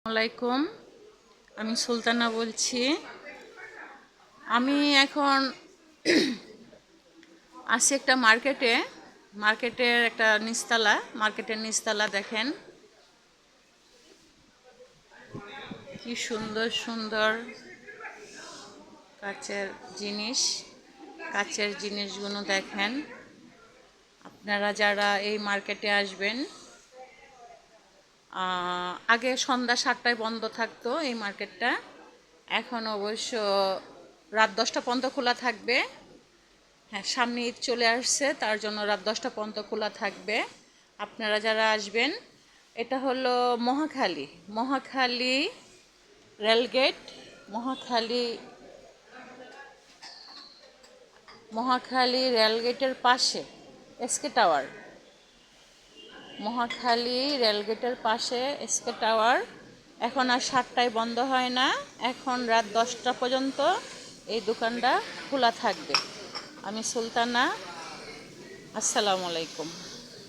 আসসালামাইকুম, আমি সুলতানা বলছি। আমি এখন আসছি একটা মার্কেটের একটা মার্কেটের নিচতলা দেখেন কি সুন্দর সুন্দর কাচের জিনিস। কাচের জিনিসগুলো দেখেন। আপনারা যারা এই মার্কেটে আসবেন, আগে সন্ধ্যা 7টায় বন্ধ থাকতো এই মার্কেটটা, এখন অবশ্য রাত 10টা পর্যন্ত খোলা থাকবে। হ্যাঁ, সামনে ঈদ চলে আসছে, তার জন্য রাত 10টা পর্যন্ত খোলা থাকবে। আপনারা যারা আসবেন, এটা হলো মহাখালী রেলগেট, মহাখালী রেলগেটের পাশে এসকে টাওয়ার। মহাখালী রেলগেটের পাশে এসকে টাওয়ার। এখন আর 7টায় বন্ধ হয় না, এখন রাত 10টা পর্যন্ত এই দোকানটা খোলা থাকবে। আমি সুলতানা, আসসালামু আলাইকুম।